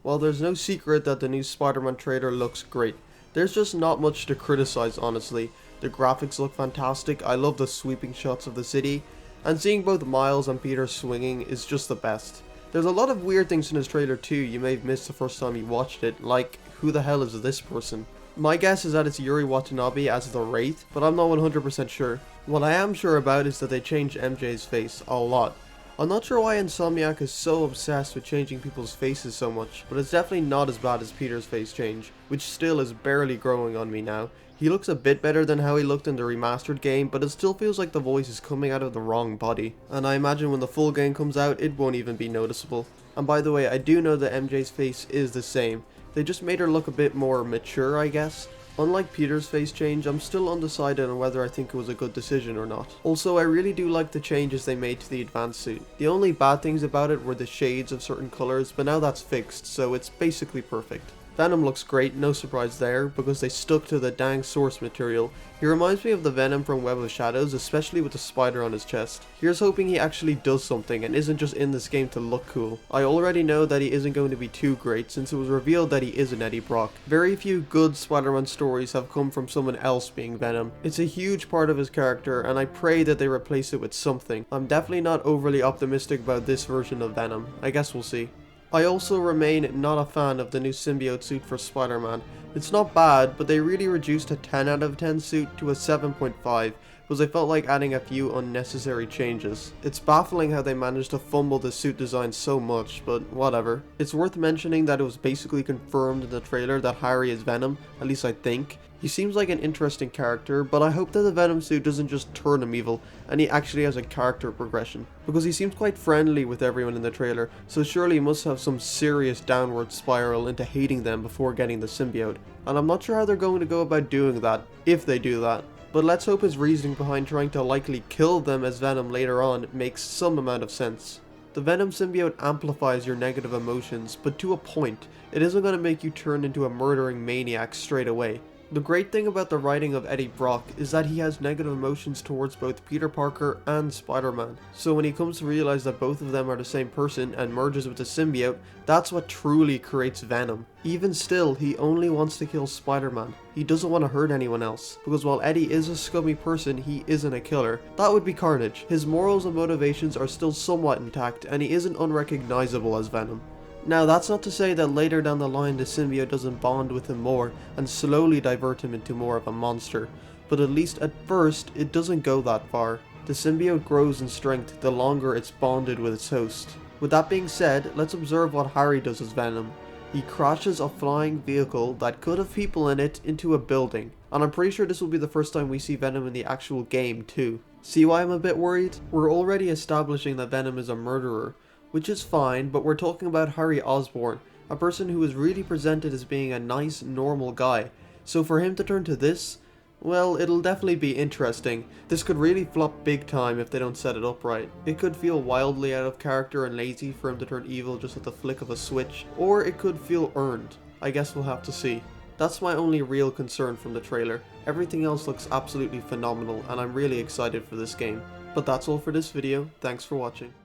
While there's no secret that the new Spider-Man trailer looks great, there's just not much to criticize honestly. The graphics look fantastic, I love the sweeping shots of the city, and seeing both Miles and Peter swinging is just the best. There's a lot of weird things in this trailer too you may have missed the first time you watched it, like who the hell is this person? My guess is that it's Yuri Watanabe as the Wraith, but I'm not 100% sure. What I am sure about is that they changed MJ's face a lot. I'm not sure why Insomniac is so obsessed with changing people's faces so much, but it's definitely not as bad as Peter's face change, which still is barely growing on me now. He looks a bit better than how he looked in the remastered game, but it still feels like the voice is coming out of the wrong body, and I imagine when the full game comes out it won't even be noticeable. And by the way, I do know that MJ's face is the same, they just made her look a bit more mature I guess. Unlike Peter's face change, I'm still undecided on whether I think it was a good decision or not. Also, I really do like the changes they made to the advanced suit. The only bad things about it were the shades of certain colors, but now that's fixed, so it's basically perfect. Venom looks great, no surprise there, because they stuck to the dang source material. He reminds me of the Venom from Web of Shadows, especially with the spider on his chest. Here's hoping he actually does something and isn't just in this game to look cool. I already know that he isn't going to be too great since it was revealed that he is an Eddie Brock. Very few good Spider-Man stories have come from someone else being Venom. It's a huge part of his character and I pray that they replace it with something. I'm definitely not overly optimistic about this version of Venom. I guess we'll see. I also remain not a fan of the new symbiote suit for Spider-Man. It's not bad, but they really reduced a 10 out of 10 suit to a 7.5 because I felt like adding a few unnecessary changes. It's baffling how they managed to fumble the suit design so much, but whatever. It's worth mentioning that it was basically confirmed in the trailer that Harry is Venom, at least I think. He seems like an interesting character, but I hope that the Venom suit doesn't just turn him evil, and he actually has a character progression. Because he seems quite friendly with everyone in the trailer, so surely he must have some serious downward spiral into hating them before getting the symbiote. And I'm not sure how they're going to go about doing that, if they do that. But let's hope his reasoning behind trying to likely kill them as Venom later on makes some amount of sense. The Venom symbiote amplifies your negative emotions, but to a point. It isn't going to make you turn into a murdering maniac straight away. The great thing about the writing of Eddie Brock is that he has negative emotions towards both Peter Parker and Spider-Man. So when he comes to realize that both of them are the same person and merges with the symbiote, that's what truly creates Venom. Even still, he only wants to kill Spider-Man. He doesn't want to hurt anyone else, because while Eddie is a scummy person, he isn't a killer. That would be Carnage. His morals and motivations are still somewhat intact, and he isn't unrecognizable as Venom. Now that's not to say that later down the line the symbiote doesn't bond with him more and slowly divert him into more of a monster, but at least at first it doesn't go that far. The symbiote grows in strength the longer it's bonded with its host. With that being said, let's observe what Harry does as Venom. He crashes a flying vehicle that could have people in it into a building, and I'm pretty sure this will be the first time we see Venom in the actual game too. See why I'm a bit worried? We're already establishing that Venom is a murderer, which is fine, but we're talking about Harry Osborn, a person who is really presented as being a nice, normal guy. So for him to turn to this, well, it'll definitely be interesting. This could really flop big time if they don't set it up right. It could feel wildly out of character and lazy for him to turn evil just at the flick of a switch, or it could feel earned. I guess we'll have to see. That's my only real concern from the trailer. Everything else looks absolutely phenomenal, and I'm really excited for this game. But that's all for this video. Thanks for watching.